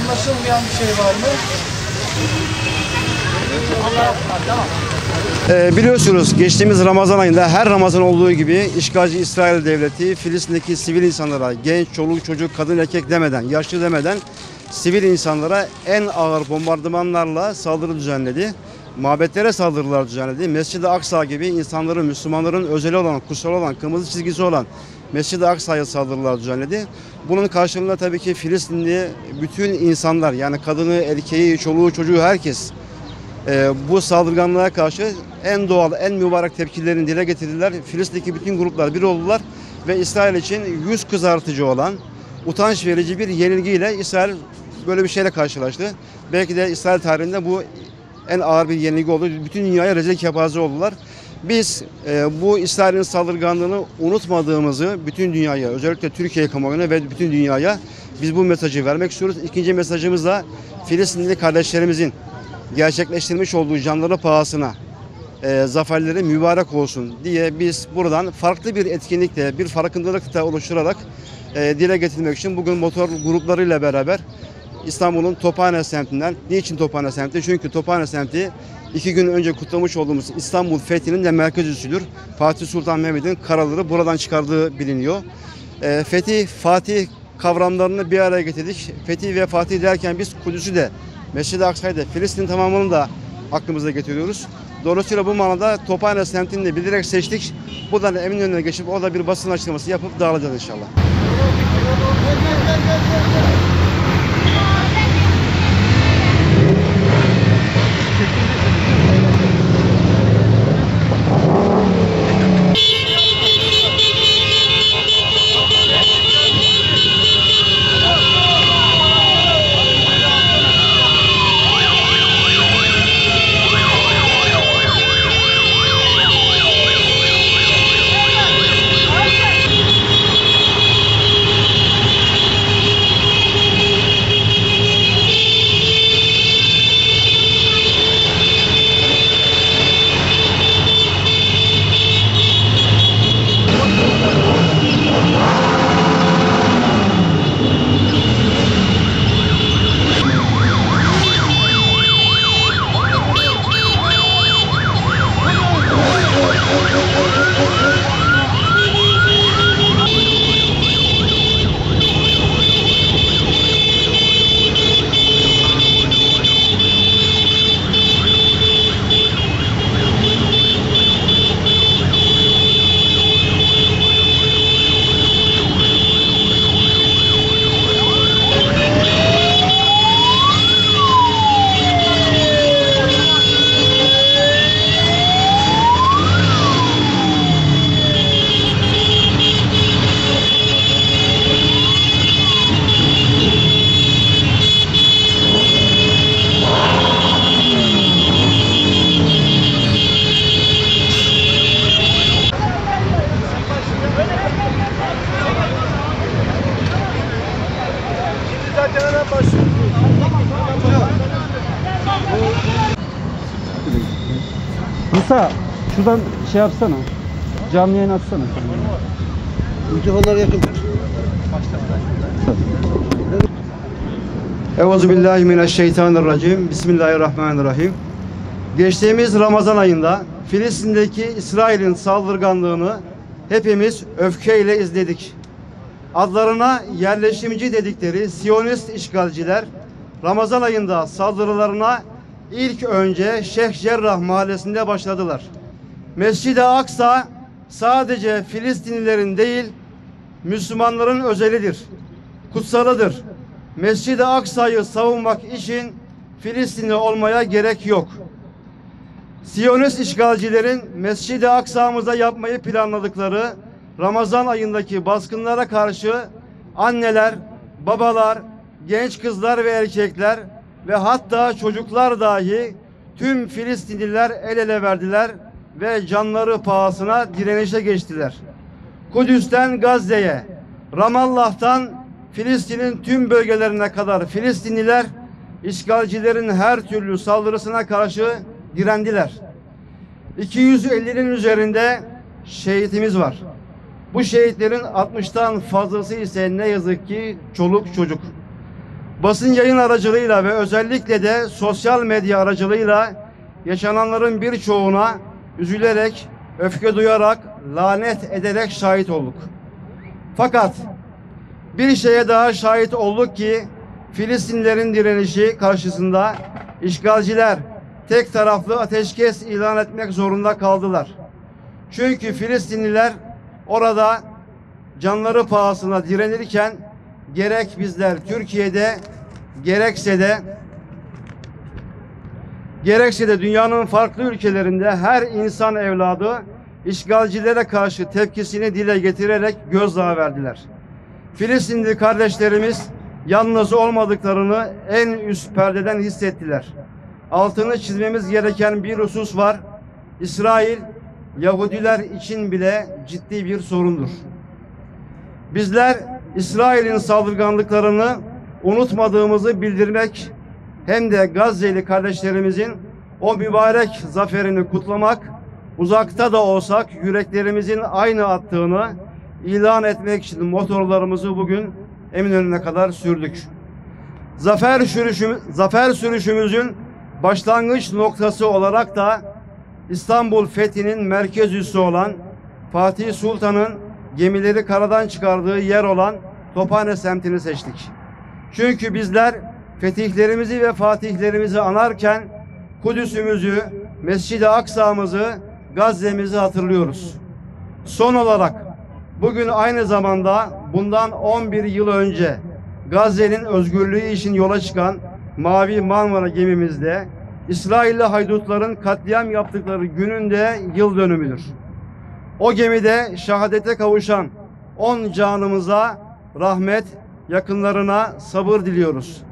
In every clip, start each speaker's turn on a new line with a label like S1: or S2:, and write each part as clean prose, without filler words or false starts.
S1: anlaşılmayan bir şey var mı?
S2: Biliyorsunuz geçtiğimiz Ramazan ayında her Ramazan olduğu gibi işgalci İsrail Devleti Filistin'deki sivil insanlara, genç, çoluk, çocuk, kadın, erkek demeden, yaşlı demeden sivil insanlara en ağır bombardımanlarla saldırı düzenledi. Mabetlere saldırılar düzenledi. Mescid-i Aksa gibi insanların, Müslümanların özeli olan, kutsal olan, kırmızı çizgisi olan Mescid-i Aksa'ya saldırılar düzenledi. Bunun karşılığında tabii ki Filistinli bütün insanlar, yani kadını, erkeği, çoluğu, çocuğu, herkes bu saldırganlığa karşı en doğal, en mübarek tepkilerini dile getirdiler. Filistin'deki bütün gruplar bir oldular ve İsrail için yüz kızartıcı olan, utanç verici bir yenilgiyle İsrail böyle bir şeyle karşılaştı. Belki de İsrail tarihinde bu en ağır bir yenilgi oldu. Bütün dünyaya rezil kepaze oldular. Biz bu İsrail'in saldırganlığını unutmadığımızı bütün dünyaya, özellikle Türkiye kamuoyuna ve bütün dünyaya biz bu mesajı vermek istiyoruz. İkinci mesajımız da Filistinli kardeşlerimizin gerçekleştirmiş olduğu canları pahasına zaferleri mübarek olsun diye biz buradan farklı bir etkinlikle, bir farkındalıkla oluşturarak dile getirmek için bugün motor gruplarıyla beraber İstanbul'un Tophane semtinden, niçin Tophane semti? Çünkü Tophane semti 2 gün önce kutlamış olduğumuz İstanbul fethinin de merkez üssüdür. Fatih Sultan Mehmet'in karaları buradan çıkardığı biliniyor. Fetih, Fatih kavramlarını bir araya getirdik. Fetih ve Fatih derken biz Kudüs'ü de, Mescid-i Aksa'yı da, Filistin tamamını da aklımıza getiriyoruz. Dolayısıyla bu manada Tophane semtini de bilerek seçtik. Buradan Eminönü'ne geçip orada bir basın açıklaması yapıp dağılacağız inşallah.
S3: Musa şuradan şey yapsana. Canlı yayın atsana.
S1: Mikrofonlar yakın.
S2: Euzubillahimineşşeytanirracim. Bismillahirrahmanirrahim. Geçtiğimiz Ramazan ayında Filistin'deki İsrail'in saldırganlığını hepimiz öfkeyle izledik. Adlarına yerleşimci dedikleri Siyonist işgalciler Ramazan ayında saldırılarına ilk önce Şeyh Cerrah mahallesinde başladılar. Mescid-i Aksa sadece Filistinlilerin değil, Müslümanların özelidir, kutsalıdır. Mescid-i Aksa'yı savunmak için Filistinli olmaya gerek yok. Siyonist işgalcilerin Mescid-i Aksa'mıza yapmayı planladıkları Ramazan ayındaki baskınlara karşı anneler, babalar, genç kızlar ve erkekler ve hatta çocuklar dahi tüm Filistinliler el ele verdiler ve canları pahasına direnişe geçtiler. Kudüs'ten Gazze'ye, Ramallah'tan Filistin'in tüm bölgelerine kadar Filistinliler işgalcilerin her türlü saldırısına karşı direndiler. 250'nin üzerinde şehitimiz var. Bu şehitlerin 60'tan fazlası ise ne yazık ki çoluk çocuk. Basın yayın aracılığıyla ve özellikle de sosyal medya aracılığıyla yaşananların birçoğuna üzülerek, öfke duyarak, lanet ederek şahit olduk. Fakat bir şeye daha şahit olduk ki Filistinlilerin direnişi karşısında işgalciler tek taraflı ateşkes ilan etmek zorunda kaldılar. Çünkü Filistinliler orada canları pahasına direnirken gerek bizler Türkiye'de gerekse de dünyanın farklı ülkelerinde her insan evladı işgalcilere karşı tepkisini dile getirerek gözdağı verdiler. Filistinli kardeşlerimiz yalnız olmadıklarını en üst perdeden hissettiler. Altını çizmemiz gereken bir husus var. İsrail, Yahudiler için bile ciddi bir sorundur. Bizler İsrail'in saldırganlıklarını unutmadığımızı bildirmek hem de Gazze'li kardeşlerimizin o mübarek zaferini kutlamak, uzakta da olsak yüreklerimizin aynı attığını ilan etmek için motorlarımızı bugün Eminönü'ne kadar sürdük. Zafer sürüşümüzün başlangıç noktası olarak da İstanbul fethinin merkez üssü olan Fatih Sultan'ın gemileri karadan çıkardığı yer olan Tophane semtini seçtik. Çünkü bizler fetihlerimizi ve fatihlerimizi anarken Kudüs'ümüzü, Mescid-i Aksa'mızı, Gazze'mizi hatırlıyoruz. Son olarak bugün aynı zamanda bundan 11 yıl önce Gazze'nin özgürlüğü için yola çıkan Mavi Marmara gemimizde İsrailli haydutların katliam yaptıkları günün de yıl dönümüdür. O gemide şehadete kavuşan 10 canımıza rahmet, yakınlarına sabır diliyoruz.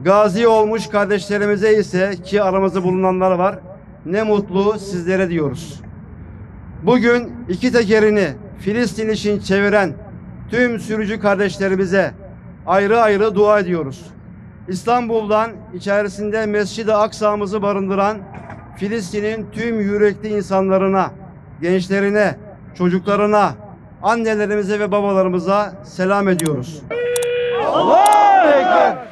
S2: Gazi olmuş kardeşlerimize ise ki aramızda bulunanlar var, ne mutlu sizlere diyoruz. Bugün iki tekerini Filistin için çeviren tüm sürücü kardeşlerimize ayrı ayrı dua ediyoruz. İstanbul'dan içerisinde Mescid-i Aksa'mızı barındıran Filistin'in tüm yürekli insanlarına, gençlerine, çocuklarına, annelerimize ve babalarımıza selam ediyoruz. Allahu Ekber!